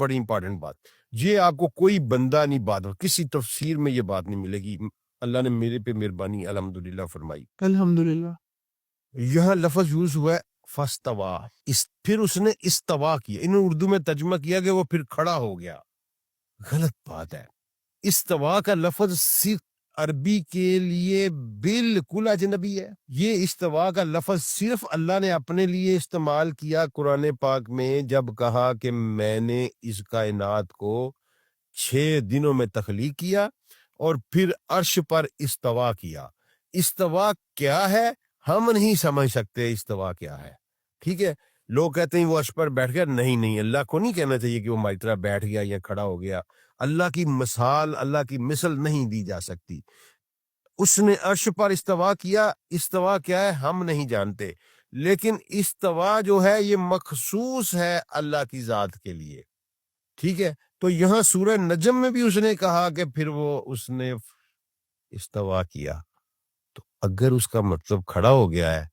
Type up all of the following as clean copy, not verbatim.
بڑی امپورٹنٹ بات، یہ آپ کو کوئی بندہ نہیں بات کسی تفسیر میں یہ بات نہیں ملے گی، اللہ نے میرے پہ مہربانی الحمدللہ فرمائی۔ الحمدللہ۔ یہاں لفظ یوز ہوا ہے فاستوا، پھر اس نے استوا کیا، انہوں نے اردو میں ترجمہ کیا کہ وہ پھر کھڑا ہو گیا، غلط بات ہے۔ استوا کا لفظ صرف عربی کے لیے بالکل اجنبی ہے۔ یہ استوا کا لفظ صرف اللہ نے اپنے لیے استعمال کیا قرآن پاک میں، جب کہا کہ میں نے اس کائنات کو 6 دنوں میں تخلیق کیا اور پھر عرش پر استوا کیا۔ استوا کیا ہے ہم نہیں سمجھ سکتے، استوا کیا ہے، ٹھیک ہے۔ لوگ کہتے ہیں وہ عرش پر بیٹھ گیا، نہیں، اللہ کو نہیں کہنا چاہیے کہ وہ ہماری طرح بیٹھ گیا یا کھڑا ہو گیا۔ اللہ کی مثال، اللہ کی مثل نہیں دی جا سکتی۔ اس نے عرش پر استوا کیا، استوا کیا ہے ہم نہیں جانتے، لیکن استوا جو ہے یہ مخصوص ہے اللہ کی ذات کے لیے، ٹھیک ہے۔ تو یہاں سورہ نجم میں بھی اس نے کہا کہ پھر اس نے استوا کیا، تو اگر اس کا مطلب کھڑا ہو گیا ہے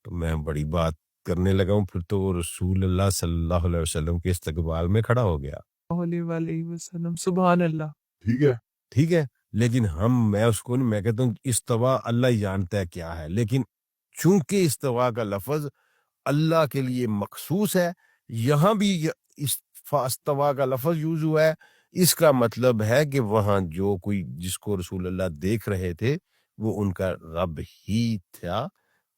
تو میں بڑی بات کرنے لگا ہوں، پھر تو وہ رسول اللہ صلی اللہ علیہ وسلم کے استقبال میں کھڑا ہو گیا، علیہ وآلہ وسلم، سبحان اللہ۔ ٹھیک ہے۔ لیکن میں اس کو نہیں، میں کہتا ہوں استوا اللہ ہی جانتا ہے کیا ہے، لیکن چونکہ استوا کا لفظ اللہ کے لیے مخصوص ہے، یہاں بھی استوا کا لفظ یوز ہوا ہے، اس کا مطلب ہے کہ وہاں جو کوئی جس کو رسول اللہ دیکھ رہے تھے وہ ان کا رب ہی تھا،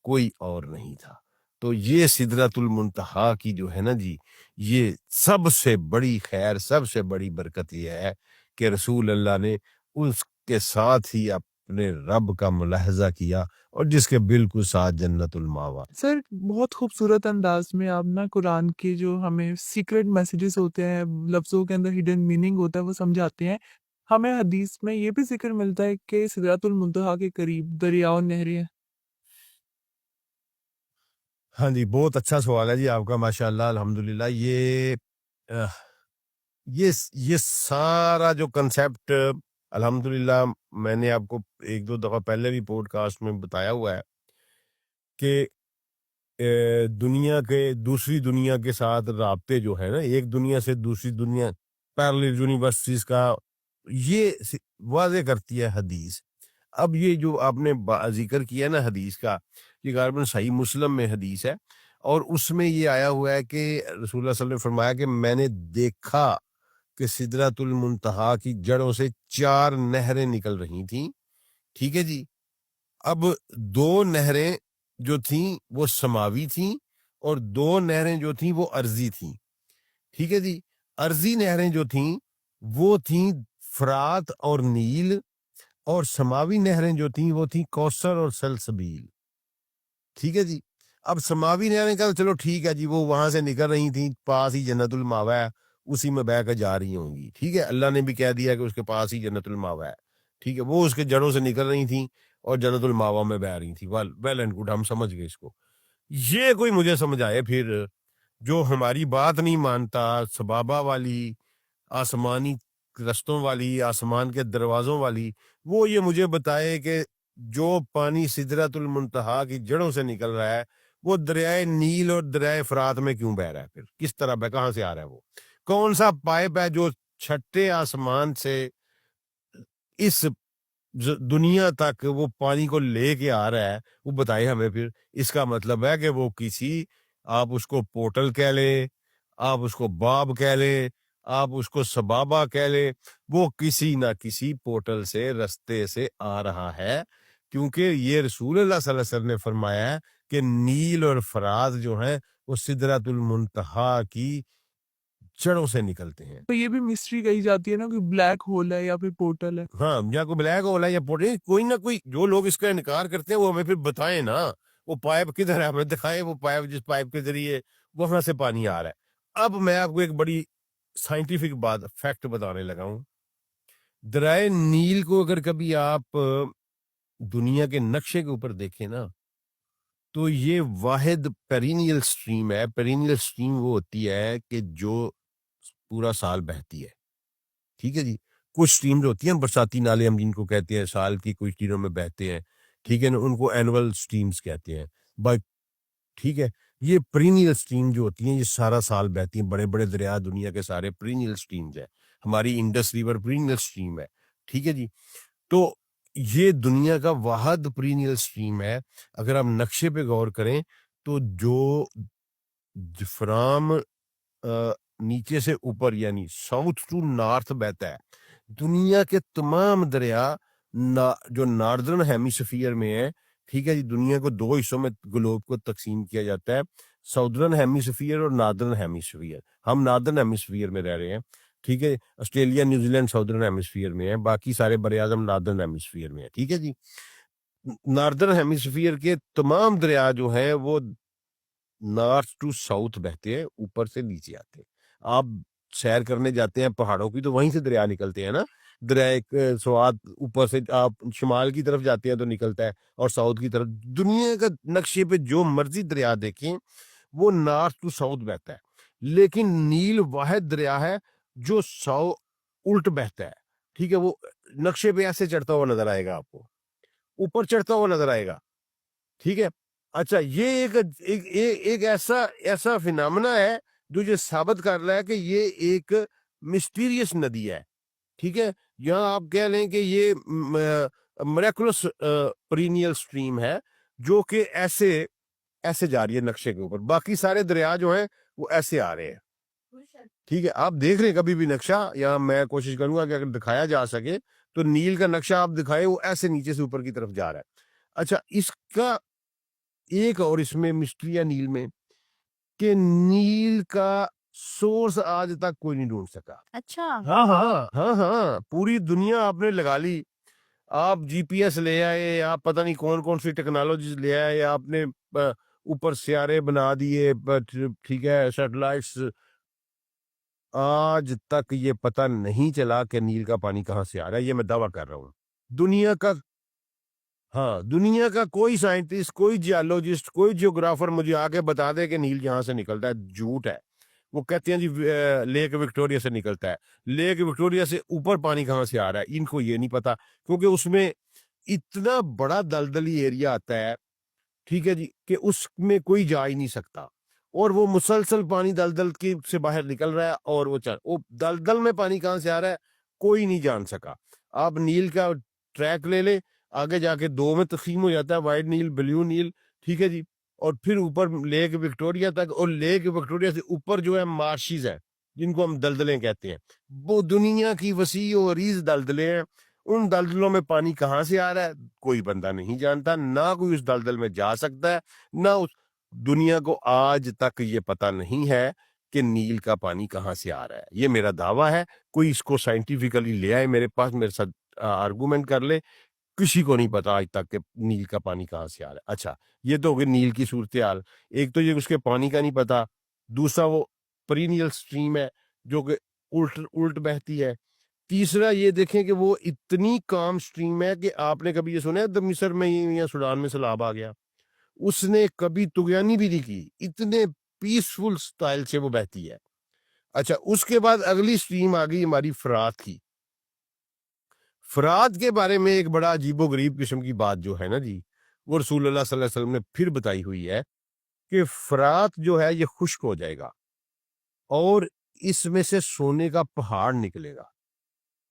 کوئی اور نہیں تھا۔ تو یہ سدرۃ المنتہا کی جو ہے نا جی، یہ سب سے بڑی خیر، سب سے بڑی برکت یہ ہے کہ رسول اللہ نے اس کے ساتھ ہی اپنے رب کا ملاحظہ کیا، اور جس کے بالکل ساتھ جنت الماوا۔ سر بہت خوبصورت انداز میں آپ نا قرآن کے جو ہمیں سیکرٹ میسیجز ہوتے ہیں، لفظوں کے اندر ہڈن میننگ ہوتا ہے، وہ سمجھاتے ہیں۔ ہمیں حدیث میں یہ بھی ذکر ملتا ہے کہ سدرۃ المنتہا کے قریب دریا و نہریں ہیں۔ ہاں جی، بہت اچھا سوال ہے جی آپ کا، ماشاءاللہ الحمدللہ۔ یہ سارا جو کنسیپٹ الحمدللہ میں نے آپ کو 1-2 دفعہ پہلے بھی پوڈ کاسٹ میں بتایا ہوا ہے کہ دنیا کے دوسری دنیا کے ساتھ رابطے جو ہے نا، ایک دنیا سے دوسری دنیا، پیرلل یونیورسٹیز کا، یہ واضح کرتی ہے حدیث۔ اب یہ جو آپ نے ذکر کیا نا حدیث کا، یہ غالباً صحیح مسلم میں حدیث ہے، اور اس میں یہ آیا ہوا ہے کہ رسول اللہ صلی اللہ علیہ وسلم نے فرمایا کہ میں نے دیکھا کہ سدرۃ المنتہا کی جڑوں سے 4 نہریں نکل رہی تھیں، ٹھیک ہے جی۔ اب 2 نہریں جو تھیں وہ سماوی تھیں، اور 2 نہریں جو تھیں وہ ارضی تھیں، ٹھیک ہے جی۔ ارضی نہریں جو تھیں وہ تھیں فرات اور نیل، اور سماوی نہریں جو تھیں وہ تھیں کوثر اور سلسبیل، ٹھیک ہے جی۔ اب سماوی نہریں کا چلو ٹھیک ہے جی، وہ وہاں سے نکل رہی تھیں، پاس ہی جنت الماوا ہے، اسی میں بہ کر جا رہی ہوں گی، ٹھیک ہے۔ اللہ نے بھی کہہ دیا کہ اس کے پاس ہی جنت الماوا ہے، ٹھیک ہے۔ وہ اس کے جڑوں سے نکل رہی تھیں اور جنت الماوا میں بہ رہی تھیں، ویل اینڈ گڈ، ہم سمجھ گئے اس کو۔ یہ کوئی مجھے سمجھ آئے پھر جو ہماری بات نہیں مانتا، سبابہ والی، آسمانی رستوں والی، آسمان کے دروازوں والی، وہ یہ مجھے بتائے کہ جو پانی سدرۃ المنتہا کی جڑوں سے نکل رہا ہے وہ دریائے نیل اور دریائے فرات میں کیوں بہ رہا ہے، پھر کس طرح بہ، کہاں سے آ رہا ہے، وہ کون سا پائپ ہے جو چھٹے آسمان سے اس دنیا تک وہ پانی کو لے کے آ رہا ہے، وہ بتائے ہمیں پھر۔ اس کا مطلب ہے کہ وہ کسی، آپ اس کو پورٹل کہہ لیں، آپ اس کو باب کہہ لیں، آپ اس کو سبابہ کہہ لیں، وہ کسی نہ کسی پورٹل سے، رستے سے آ رہا ہے، کیونکہ یہ رسول اللہ صلی اللہ علیہ وسلم نے فرمایا ہے کہ نیل اور فرات جو ہیں وہ سدرۃ المنتہا کی جڑوں سے نکلتے ہیں۔ تو یہ بھی مسٹری کہی جاتی ہے نا، کہ بلیک ہول ہے یا پھر پورٹل ہے۔ ہاں، یا کوئی بلیک ہول ہے یا پورٹل، کوئی نہ کوئی، جو لوگ اس کا انکار کرتے ہیں وہ ہمیں پھر بتائیں نا، وہ پائپ کدھر ہے، ہمیں دکھائے وہ پائپ، جس پائپ کے ذریعے وہاں سے پانی آ رہا ہے۔ اب میں آپ کو ایک بڑی سائنٹیفک بات، فیکٹ بتانے لگا ہوں۔ درائے نیل کو اگر کبھی آپ دنیا کے نقشے کے اوپر دیکھیں نا، تو یہ واحد پیرینیل سٹریم ہے۔ پیرینیل سٹریم وہ ہوتی ہے کہ جو پورا سال بہتی ہے، ٹھیک ہے جی۔ کچھ سٹریم جو ہوتی ہیں برساتی نالے، ہم جن کو کہتے ہیں، سال کی کچھ دنوں میں بہتے ہیں، ٹھیک ہے نا، ان کو اینول سٹریمز کہتے ہیں، ٹھیک ہے۔ یہ پرینیل سٹریم جو ہوتی ہیں یہ سارا سال بہتی ہیں. بڑے بڑے دریا دنیا کے سارے پرینیل سٹریمز ہیں. ہماری انڈس ریور پرینیل سٹریم ہے. ٹھیک ہے جی. تو یہ دنیا کا واحد پرینیل سٹریم ہے. اگر آپ نقشے پہ غور کریں تو جو فرام نیچے سے اوپر یعنی ساؤتھ ٹو نارتھ بہتا ہے. دنیا کے تمام دریا جو ناردرن ہیمیسفیئر میں ہے. ٹھیک ہے جی. دنیا کو دو حصوں میں گلوب کو تقسیم کیا جاتا ہے, ساؤدرن ہیمیسفیئر اور ناردرن ہیمیسفیئر. ہم ناردرن ہیمیسفیئر میں رہ رہے ہیں. ٹھیک ہے. Australia New Zealand southern hemisphere میں ہے, باقی سارے بر اعظم ناردرن ہیمیسفیئر میں ہے. ٹھیک ہے جی. ناردرن ہیمیسفیئر کے تمام دریا جو ہیں وہ نارتھ ٹو ساؤتھ بہتے ہیں, اوپر سے نیچے آتے ہیں. آپ سیر کرنے جاتے ہیں پہاڑوں کی تو وہیں سے دریا نکلتے ہیں نا. دریا ایک سوات اوپر سے آپ شمال کی طرف جاتے ہیں تو نکلتا ہے, اور ساؤتھ کی طرف. دنیا کا نقشے پہ جو مرضی دریا دیکھیں وہ نارتھ ٹو ساؤتھ بہتا ہے. لیکن نیل واحد دریا ہے جو الٹ بہتا ہے. ٹھیک ہے. وہ نقشے پہ ایسے چڑھتا ہوا نظر آئے گا, آپ کو اوپر چڑھتا ہوا نظر آئے گا. ٹھیک ہے. اچھا, یہ ایک ایسا فنامنا ہے جو یہ ثابت کر رہا ہے کہ یہ ایک مسٹیریس ندی ہے. ٹھیک ہے. یہاں آپ کہہ لیں کہ یہ میریکولس پرینیل سٹریم ہے جو کہ ایسے جا رہی ہے نقشے کے اوپر. باقی سارے دریا جو ہیں وہ ایسے آ رہے ہیں. ٹھیک ہے. آپ دیکھ رہے ہیں کبھی بھی نقشہ, یا میں کوشش کروں گا کہ اگر دکھایا جا سکے تو نیل کا نقشہ آپ دکھائیں, وہ ایسے نیچے سے اوپر کی طرف جا رہا ہے. اچھا, اس کا ایک اور اس میں مسٹری ہے نیل میں کہ نیل کا سورس آج تک کوئی نہیں ڈھونڈ سکا. اچھا ہاں, پوری دنیا آپ نے لگا لی. آپ جی پی ایس لے آئے, آپ پتہ نہیں کون سی ٹیکنالوجیز لے آئے, آپ نے اوپر سیارے بنا دیے. ٹھیک ہے, سیٹلائٹس. آج تک یہ پتہ نہیں چلا کہ نیل کا پانی کہاں سے آ رہا ہے. یہ میں دعویٰ کر رہا ہوں. دنیا کا کوئی سائنٹسٹ, کوئی جیولوجسٹ, کوئی جیوگرافر مجھے آگے بتا دے کہ نیل یہاں سے نکلتا ہے, جھوٹ ہے. وہ کہتے ہیں جی لیک وکٹوریا سے نکلتا ہے. لیک وکٹوریا سے اوپر پانی کہاں سے آ رہا ہے ان کو یہ نہیں پتا, کیونکہ اس میں اتنا بڑا دلدلی ایریا آتا ہے. ٹھیک ہے جی, کہ اس میں کوئی جا ہی نہیں سکتا, اور وہ مسلسل پانی دلدل کی سے باہر نکل رہا ہے, اور وہ دلدل میں پانی کہاں سے آ رہا ہے کوئی نہیں جان سکا. آپ نیل کا ٹریک لے لیں, آگے جا کے دو میں تقسیم ہو جاتا ہے, وائٹ نیل, بلیو نیل. ٹھیک ہے جی. اور پھر اوپر لیک وکٹوریا تک, اور لیک وکٹوریا سے اوپر جو ہے مارشز ہیں جن کو ہم دلدلیں کہتے ہیں. وہ دنیا کی وسیع و عریض دلدلیں ہیں. ان دلدلوں میں پانی کہاں سے آ رہا ہے کوئی بندہ نہیں جانتا, نہ کوئی اس دلدل میں جا سکتا ہے, نہ اس دنیا کو آج تک یہ پتہ نہیں ہے کہ نیل کا پانی کہاں سے آ رہا ہے. یہ میرا دعویٰ ہے. کوئی اس کو سائنٹیفکلی لے آئے میرے پاس, میرے ساتھ آرگومنٹ کر لے. کسی کو نہیں پتا آج تک کہ نیل کا پانی کہاں سے آ رہا ہے. اچھا, یہ تو ہوگی نیل کی صورتحال. ایک تو یہ اس کے پانی کا نہیں پتا, دوسرا وہ پرینیل سٹریم ہے جو کہ الٹ بہتی ہے. تیسرا یہ دیکھیں کہ وہ اتنی کام سٹریم ہے کہ آپ نے کبھی یہ سنا ہے مصر میں یا سوڈان میں سیلاب آ گیا, اس نے کبھی طغیانی بھی نہیں کی, اتنے پیسفل سٹائل سے وہ بہتی ہے. اچھا, اس کے بعد اگلی سٹریم آ گئی ہماری فرات کی. فرات کے بارے میں ایک بڑا عجیب و غریب قسم کی بات جو ہے نا جی, وہ رسول اللہ صلی اللہ علیہ وسلم نے پھر بتائی ہوئی ہے کہ فرات جو ہے یہ خشک ہو جائے گا, اور اس میں سے سونے کا پہاڑ نکلے گا.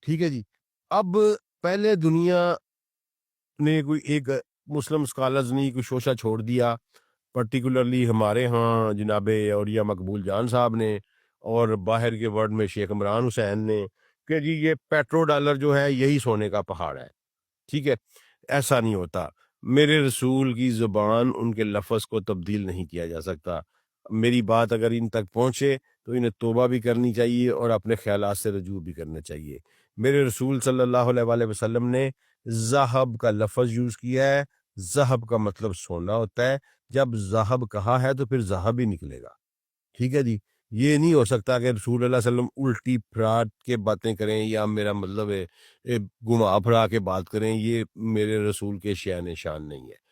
ٹھیک ہے جی. اب پہلے دنیا نے کوئی ایک مسلم سکالرز نے کوئی شوشہ چھوڑ دیا, پرٹیکولرلی ہمارے ہاں جناب اولیاء مقبول جان صاحب نے, اور باہر کے ورلڈ میں شیخ عمران حسین نے, کہ جی یہ پیٹرو ڈالر جو ہے یہی سونے کا پہاڑ ہے. ٹھیک ہے. ایسا نہیں ہوتا. میرے رسول کی زبان ان کے لفظ کو تبدیل نہیں کیا جا سکتا. میری بات اگر ان تک پہنچے تو انہیں توبہ بھی کرنی چاہیے اور اپنے خیالات سے رجوع بھی کرنا چاہیے. میرے رسول صلی اللہ علیہ وآلہ وسلم نے ذہب کا لفظ یوز کیا ہے. ذہب کا مطلب سونا ہوتا ہے. جب ذہب کہا ہے تو پھر ذہب ہی نکلے گا. ٹھیک ہے جی. یہ نہیں ہو سکتا کہ رسول اللہ صلی اللہ علیہ وسلم الٹی پھراٹ کے باتیں کریں, یا میرا مطلب ہے گھما پھرا کے بات کریں. یہ میرے رسول کے شان نہیں ہے.